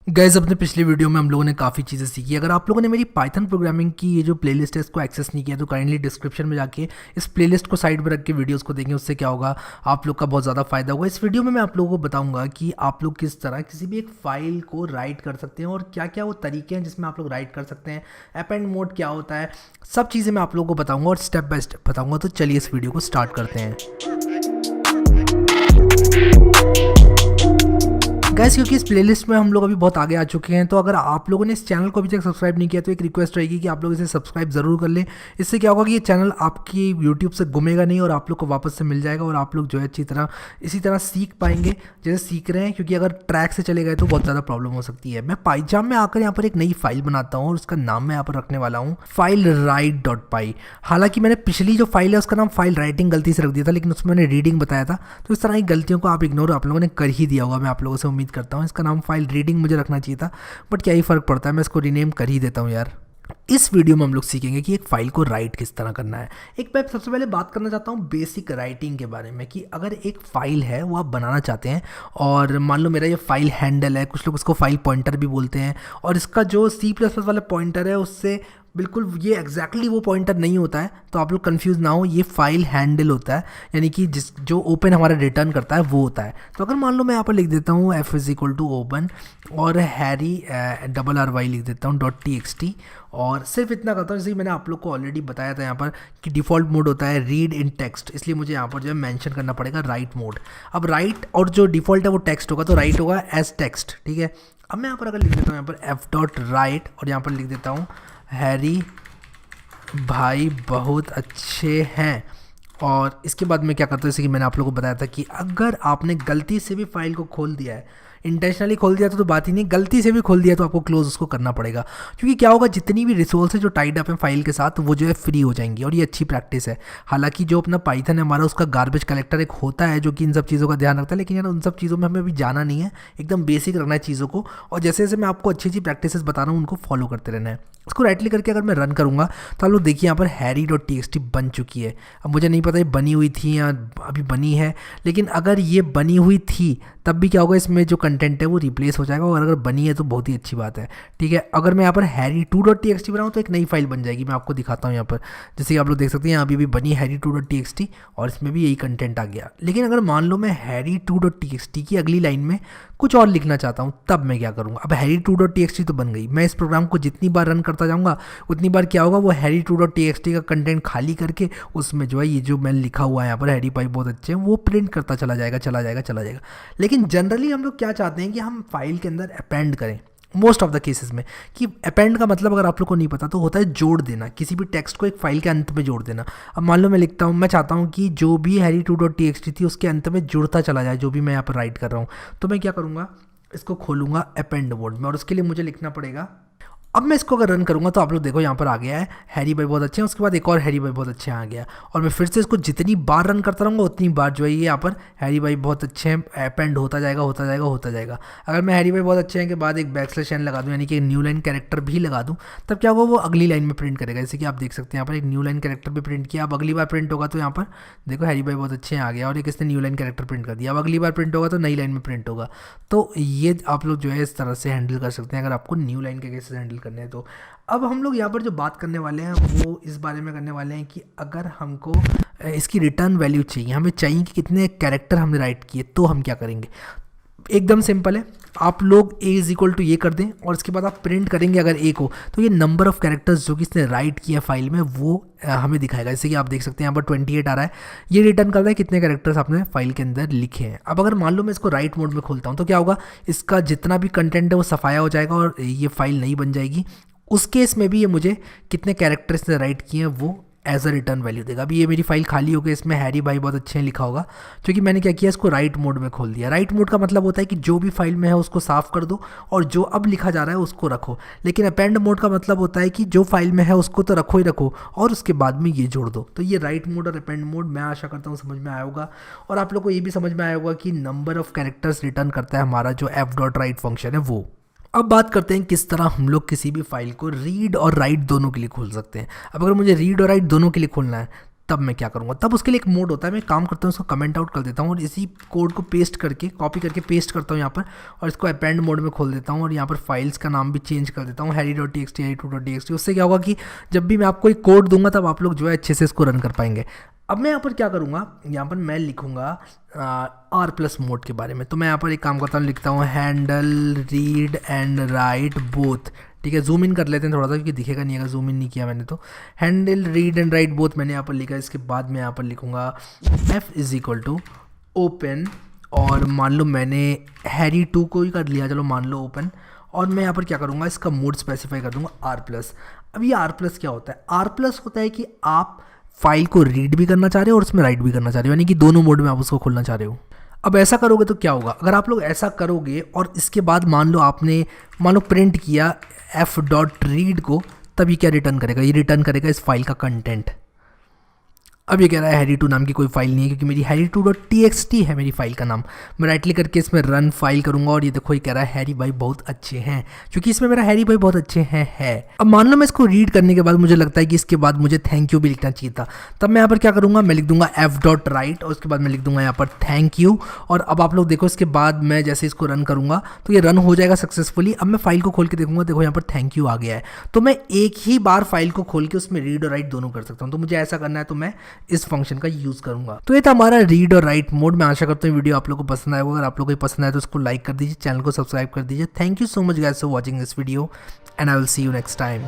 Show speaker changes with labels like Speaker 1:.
Speaker 1: Guys अपने पिछले video में हम लोगों ने काफ़ी चीज़ें सीखी। अगर आप लोगों ने मेरी पाइथन प्रोग्रामिंग की ये जो प्लेलिस्ट है इसको एक्सेस नहीं किया तो काइंडली डिस्क्रिप्शन में जाके इस प्लेलिस्ट को साइड में रख के वीडियोस को देखें। उससे क्या होगा, आप लोग का बहुत ज़्यादा फायदा होगा। इस वीडियो में मैं आप लोगों को बताऊंगा कि आप लोग किस तरह किसी भी एक फाइल को राइट कर सकते हैं और क्या क्या वो तरीके हैं जिसमें आप लोग राइट कर सकते हैं, अपेंड मोड क्या होता है, सब चीज़ें मैं आप लोगों को बताऊँगा और स्टेप बाय स्टेप बताऊँगा। तो चलिए इस वीडियो को स्टार्ट करते हैं। गैस क्योंकि इस प्लेलिस्ट में हम लोग अभी बहुत आगे आ चुके हैं, तो अगर आप लोगों ने इस चैनल को अभी तक सब्सक्राइब नहीं किया तो एक रिक्वेस्ट रहेगी कि आप लोग इसे सब्सक्राइब ज़रूर कर लें। इससे क्या होगा कि ये चैनल आपकी यूट्यूब से गुमेगा नहीं और आप लोग को वापस से मिल जाएगा और आप लोग जो है अच्छी तरह इसी तरह सीख पाएंगे जैसे सीख रहे हैं। क्योंकि अगर ट्रैक से चले गए तो बहुत ज़्यादा प्रॉब्लम हो सकती है। मैं पाइजाम में आकर यहाँ पर एक नई फाइल बनाता हूँ और उसका नाम मैं यहाँ पर रखने वाला हूँ फाइल राइट डॉट पाई। हालांकि मैंने पिछली जो फाइल है उसका नाम फाइल राइटिंग गलती से रख दिया था, लेकिन उसमें मैंने रीडिंग बताया था। तो इस तरह की गलतियों को आप इग्नोर आप लोगों ने कर ही दिया होगा, मैं आप लोगों से उम्मीद करता हूँ। इसका नाम फाइल रीडिंग मुझे रखना चाहिए था, बट क्या ही फ़र्क पड़ता है, मैं इसको रीनेम कर ही देता हूँ यार। इस वीडियो में हम लोग सीखेंगे कि एक फ़ाइल को राइट किस तरह करना है। एक मैं सबसे पहले बात करना चाहता हूँ बेसिक राइटिंग के बारे में कि अगर एक फ़ाइल है वो आप बनाना चाहते हैं और मान लो मेरा ये फाइल हैंडल है, कुछ लोग उसको फाइल पॉइंटर भी बोलते हैं, और इसका जो C++ वाला पॉइंटर है उससे बिल्कुल ये एग्जैक्टली वो पॉइंटर नहीं होता है। तो आप लोग कंफ्यूज ना हो, ये फाइल हैंडल होता है, यानी कि जिस जो ओपन हमारा रिटर्न करता है वो होता है। तो अगर मान लो मैं यहाँ पर लिख देता हूँ F is equal to open और हैरी RRY लिख देता हूँ .txt और सिर्फ इतना करता हूँ, जैसे कि मैंने आप लोग को ऑलरेडी बताया था यहाँ पर कि डिफ़ॉल्ट मोड होता है रीड इन टेक्स्ट, इसलिए मुझे यहाँ पर जो है मेंशन करना पड़ेगा राइट मोड। अब राइट और जो डिफ़ॉल्ट है वो टेक्स्ट होगा, तो राइट होगा एज टेक्स्ट, ठीक है। अब मैं यहाँ पर अगर लिख देता हूँ यहाँ पर f.write और यहाँ पर लिख देता हूँ हैरी भाई बहुत अच्छे हैं, और इसके बाद मैं क्या करता हूँ जैसे कि मैंने आप लोगों को बताया था कि अगर आपने गलती से भी फाइल को खोल दिया है, इंटेंशनली खोल दिया तो बात ही नहीं, गलती से भी खोल दिया तो आपको क्लोज उसको करना पड़ेगा। क्योंकि क्या होगा, जितनी भी रिसोर्स है जो टाइड अप है फाइल के साथ वो जो है फ्री हो जाएंगी और ये अच्छी प्रैक्टिस है। हालांकि जो अपना पाइथन है हमारा उसका गार्बेज कलेक्टर एक होता है जो कि इन सब चीज़ों का ध्यान रखता है, लेकिन यार उन सब चीज़ों में हमें अभी जाना नहीं है, एकदम बेसिक रखना है चीज़ों को। और जैसे जैसे मैं आपको अच्छी अच्छी प्रैक्टिसेस बता रहा हूँ उनको फॉलो करते रहना है। इसको राइटली करके अगर मैं रन करूँगा तो आप लोग देखिए यहाँ पर हैरी.txt बन चुकी है। अब मुझे नहीं पता ये बनी हुई थी या अभी बनी है, लेकिन अगर ये बनी हुई थी तब भी क्या होगा, इसमें जो कंटेंट है वो रिप्लेस हो जाएगा, और अगर बनी है तो बहुत ही अच्छी बात है, ठीक है। अगर मैं यहाँ पर हैरी2.txt बनाऊँ तो एक नई फाइल बन जाएगी, मैं आपको दिखाता हूँ यहाँ पर। जैसे कि आप लोग देख सकते हैं यहाँ अभी बनी हैरी2.txt और इसमें भी यही कंटेंट आ गया। लेकिन अगर मान लो मैं हैरी2.txt की अगली लाइन में कुछ और लिखना चाहता हूँ तब मैं क्या करूँगा। अब हैरी2.txt तो बन गई, मैं इस प्रोग्राम को जितनी बार रन करता जाऊँगा उतनी बार क्या होगा, वो हैरी2.txt का कंटेंट खाली करके उसमें जो है ये जो मैंने लिखा हुआ है यहाँ पर हैरी भाई बहुत अच्छे हैं वो प्रिंट करता चला जाएगा चला जाएगा चला जाएगा। लेकिन जनरली हम लोग क्या चाहते हैं कि हम फाइल के अंदर अपेंड करें मोस्ट ऑफ द केसेस में। कि अपेंड का मतलब अगर आप लोग को नहीं पता तो होता है जोड़ देना, किसी भी टेक्स्ट को एक फाइल के अंत में जोड़ देना। अब मान लो मैं लिखता हूँ, मैं चाहता हूँ कि जो भी हैरी2.txt थी उसके अंत में जुड़ता चला जाए जो भी मैं यहाँ पर राइट कर रहा हूँ। तो मैं क्या करूँगा, इसको खोलूँगा अपेंड मोड में और उसके लिए मुझे लिखना पड़ेगा। अब मैं इसको अगर रन करूँगा तो आप लोग देखो यहाँ पर आ गया है हैरी भाई बहुत अच्छे हैं, उसके बाद एक और हैरी भाई बहुत अच्छे हैं आ गया, और मैं फिर से इसको जितनी बार रन करता रहूँगा उतनी बार जो है ये यहाँ पर हैरी भाई बहुत अच्छे हैं अपेंड होता जाएगा होता जाएगा होता जाएगा। अगर मैं हैरी भाई बहुत अच्छे हैं के बाद एक \n लगा दूँ, यानी कि न्यू लाइन कैरेक्टर भी लगा दूँ, तब क्या होगा वो अगली लाइन में प्रिंट करेगा। जैसे कि आप देख सकते हैं यहाँ पर एक न्यू लाइन कैरेक्टर भी प्रिंट किया। अब अगली बार प्रिंट होगा तो यहाँ पर देखो हैरी भाई बहुत अच्छे हैं आ गया और एक इसने न्यू लाइन कैरेक्टर प्रिंट कर दिया। अब अगली बार प्रिंट होगा तो नई लाइन में प्रिंट होगा। तो ये आप लोग जो है इस तरह से हैंडल कर सकते हैं अगर आपको न्यू लाइन के केसेस हैंडल करने हैं तो। अब हम लोग यहाँ पर जो बात करने वाले हैं वो इस बारे में करने वाले हैं कि अगर हमको इसकी रिटर्न वैल्यू चाहिए, हमें चाहिए कि कितने कैरेक्टर हमने राइट किए, तो हम क्या करेंगे। एकदम सिंपल है, आप लोग a इज इक्वल टू ये कर दें और इसके बाद आप प्रिंट करेंगे अगर एक हो तो ये नंबर ऑफ कैरेक्टर्स जो कि इसने राइट किया फाइल में वो हमें दिखाएगा। जैसे कि आप देख सकते हैं यहाँ पर 28 आ रहा है, ये रिटर्न कर रहा है कितने कैरेक्टर्स आपने फाइल के अंदर लिखे हैं। अब अगर मान लो मैं इसको राइट मोड में खोलता हूँ तो क्या होगा, इसका जितना भी कंटेंट है वो सफाया हो जाएगा और ये फाइल नहीं बन जाएगी। उस केस में भी ये मुझे कितने कैरेक्टर्स ने राइट किए हैं वो एज अ रिटर्न वैल्यू देगा। अभी ये मेरी फाइल खाली हो गई, इसमें हैरी भाई बहुत अच्छे हैं लिखा होगा क्योंकि मैंने क्या किया, इसको राइट मोड में खोल दिया। राइट मोड का मतलब होता है कि जो भी फाइल में है उसको साफ कर दो और जो अब लिखा जा रहा है उसको रखो। लेकिन अपेंड मोड का मतलब होता है कि जो फाइल में है उसको तो रखो ही रखो और उसके बाद में ये जोड़ दो। तो ये राइट मोड और अपेंड मोड मैं आशा करता हूँ समझ में आया होगा, और आप लोग को ये भी समझ में आया होगा कि नंबर ऑफ कैरेक्टर्स रिटर्न करता है हमारा जो f.write फंक्शन है वो। अब बात करते हैं किस तरह हम लोग किसी भी फाइल को रीड और राइट दोनों के लिए खोल सकते हैं। अब अगर मुझे रीड और राइट दोनों के लिए खोलना है तब मैं क्या करूँगा, तब उसके लिए एक मोड होता है, मैं काम करता हूँ उसको कमेंट आउट कर देता हूँ और इसी कोड को पेस्ट करके कॉपी करके पेस्ट करता हूँ यहाँ पर और इसको अपेंड मोड में खोल देता हूँ और यहाँ पर फाइल्स का नाम भी चेंज कर देता हूँ harry.txt harry2.txt। उससे क्या होगा कि जब भी मैं आपको एक कोड दूंगा तब आप लोग जो है अच्छे से इसको रन कर पाएंगे। अब मैं यहाँ पर क्या करूँगा, यहाँ पर मैं लिखूँगा आर प्लस मोड के बारे में। तो मैं यहाँ पर एक काम करता हूँ, लिखता हूँ handle read and right both. ठीक है, जूम इन कर लेते हैं थोड़ा सा क्योंकि दिखेगा नहीं, अगर जूम इन नहीं किया मैंने तो। Handle read and right both मैंने यहाँ पर लिखा। इसके बाद मैं यहाँ पर लिखूँगा f is equal to open, और मान लो मैंने harry2 को ही कर लिया, चलो मान लो ओपन, और मैं यहाँ पर क्या करूँगा, इसका मोड स्पेसिफाई कर दूँगा आर प्लस। अब ये आर प्लस क्या होता है, आर प्लस होता है कि आप फाइल को रीड भी करना चाह रहे हो और उसमें राइट भी करना चाह रहे हो, यानी कि दोनों मोड में आप उसको खोलना चाह रहे हो। अब ऐसा करोगे तो क्या होगा, अगर आप लोग ऐसा करोगे और इसके बाद मान लो प्रिंट किया f.read को, तब ये क्या रिटर्न करेगा, ये रिटर्न करेगा इस फाइल का कंटेंट। अब ये कह रहा है harry2 नाम की कोई फाइल नहीं है क्योंकि मेरी harry2.txt है मेरी फाइल का नाम। मैं राइट क्लिक करके इसमें रन फाइल करूंगा और ये देखो ये कह रहा है हैरी भाई बहुत अच्छे हैं, क्योंकि इसमें मेरा हैरी भाई बहुत अच्छे हैं है। अब मान लो मैं इसको रीड करने के बाद मुझे लगता है कि इसके बाद मुझे थैंक यू भी लिखना चाहिए था, तब मैं यहाँ पर क्या करूँगा, मैं लिख दूंगा f.write और उसके बाद मैं लिख दूंगा यहाँ पर थैंक यू। और अब आप लोग देखो इसके बाद मैं जैसे इसको रन करूँगा तो ये रन हो जाएगा सक्सेसफुली। अब मैं फाइल को खोल के देखूंगा, देखो यहाँ पर थैंक यू आ गया है। तो मैं एक ही बार फाइल को खोल के उसमें रीड और राइट दोनों कर सकता हूँ। तो मुझे ऐसा करना है तो मैं इस फंक्शन का यूज करूंगा। तो ये था हमारा रीड और राइट मोड। मैं आशा करता हूँ वीडियो आप लोगों को पसंद आया होगा। अगर आप लोगों को पसंद आए तो उसको लाइक कर दीजिए, चैनल को सब्सक्राइब कर दीजिए। Thank you so much guys for watching this video and I will see you next time.